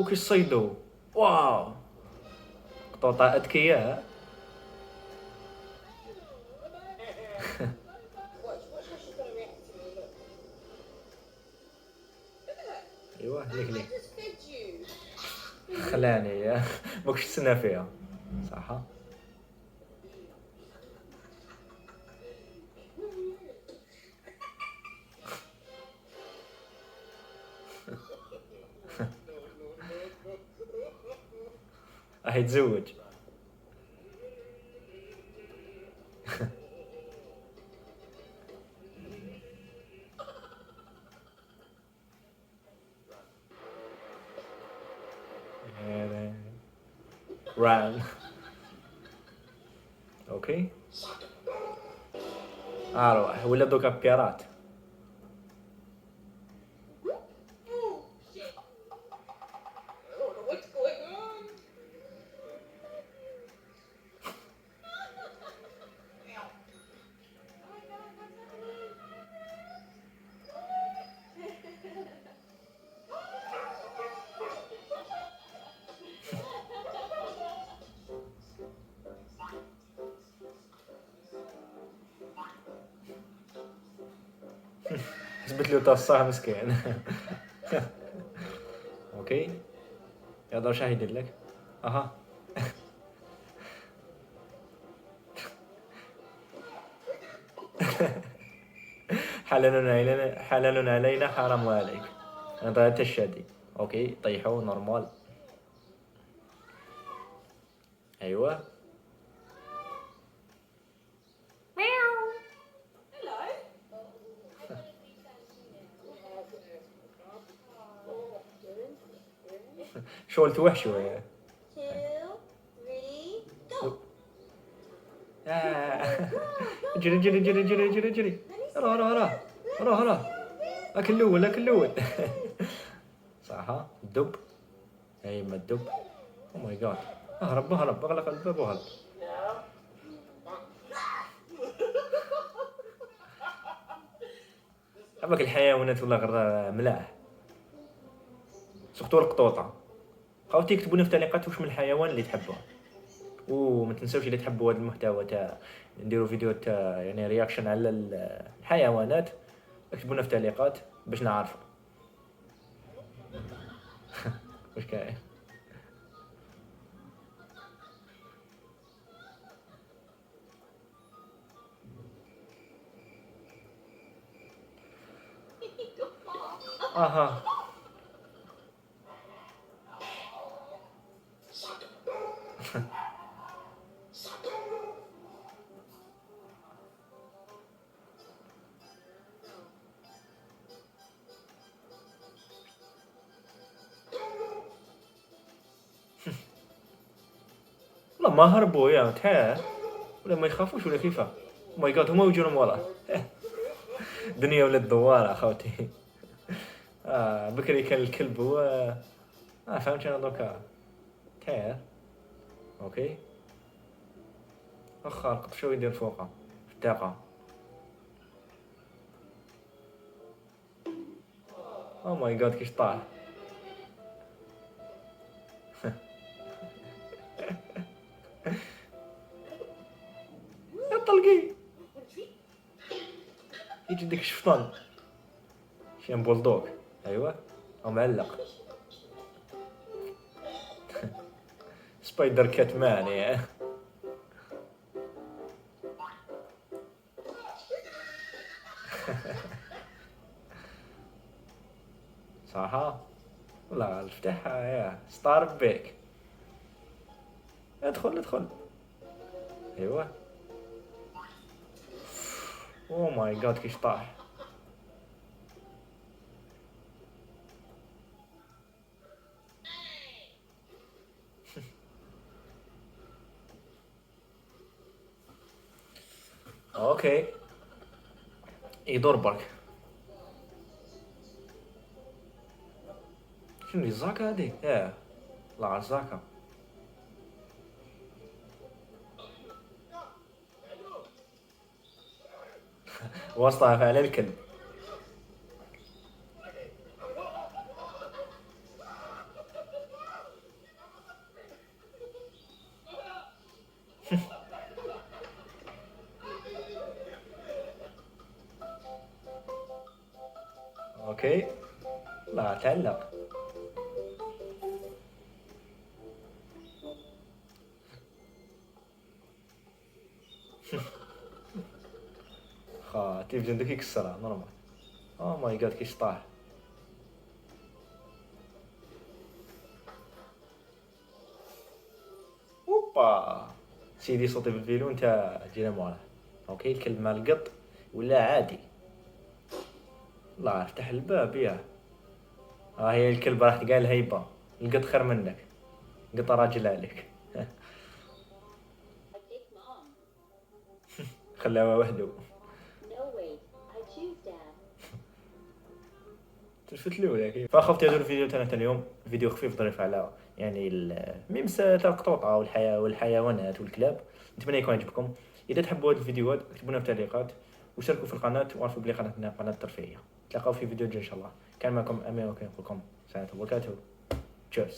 كيصيدو. واو قطوطة أذكياء. ايوا ليك خلاني ما كنتش تسنى فيها صح. راح يتزوج. ران. اوكي اروح ولا دوكا بيرات. حسبت له طاسه مسكين. اوكي يلا واش راح يدير لك. اها حلال علينا حرام عليك. انت الشادي. اوكي طيحوا نورمال. ايوه شغل توحشوا يا. جري جري جري جري جري جري. راه اكل الاول. صح الدب. اي ما الدب. او ماي جاد اهرب اغلق الباب وهرب. عباك الحيوانات والله غير ملاح سورتو القطوطه. خاوتي يكتبوا لنا في التعليقات واش من الحيوان اللي تحبوه. وما تنساوش اللي تحبوا هذا المحتوى تاع نديروا فيديو تاع يعني رياكشن على الحيوانات. اكتبوا لنا في التعليقات باش نعرفوا. واش كاين. اها والله ما هربوا يا تاع ولا ما يخافوش ولا كيفاه. ماي جاد هما يجون وراه. دنيا ولات دواره اخوتي. بكري كان الكلب هو فهمت انا دوكا تاع. اوكي اخر قط شو يدير فوقها في الطاقه. او ماي جاد كيش طاح. يا طلقي يجي ديك الشفطان شي بولدوغ. ايوا او معلق. سبايدر كات مان يا. صح والله افتحها يا ستار بيك. ادخل. ايوا او ماي جاد كيش طاح. اوكي يدور برك. شنو الزاكا هادي ياه لا الزاكا. واسطة على الكلب. اوكي لا تعلق. التلفزيون دوك يكسرها نورمال. او ماي جاد كيش طاح. اوبا سيدي صوتي بالفيلو انت جينا موراه. اوكي الكلب مع القط ولا عادي. الله افتح الباب يا. هي الكلب راح تقال هيبة. القط خير منك. قط راجل عليك. خلاها وحده. تلفت له ذاك. فاخفت هذا الفيديو تاعنا اليوم فيديو خفيف ظريف على يعني الميمس تاع القطوطه والحيوانات والكلاب. نتمنى يكون عجبكم. اذا تحبوا هذه الفيديوهات اكتبونا في التعليقات وشاركوا في القناه وعرفوا بلي قناتنا قناه ترفيهيه. نتلاقاو في فيديو جاي ان شاء الله. كان معكم امير وكان نقول لكم سلام وبركاته. تشيرز.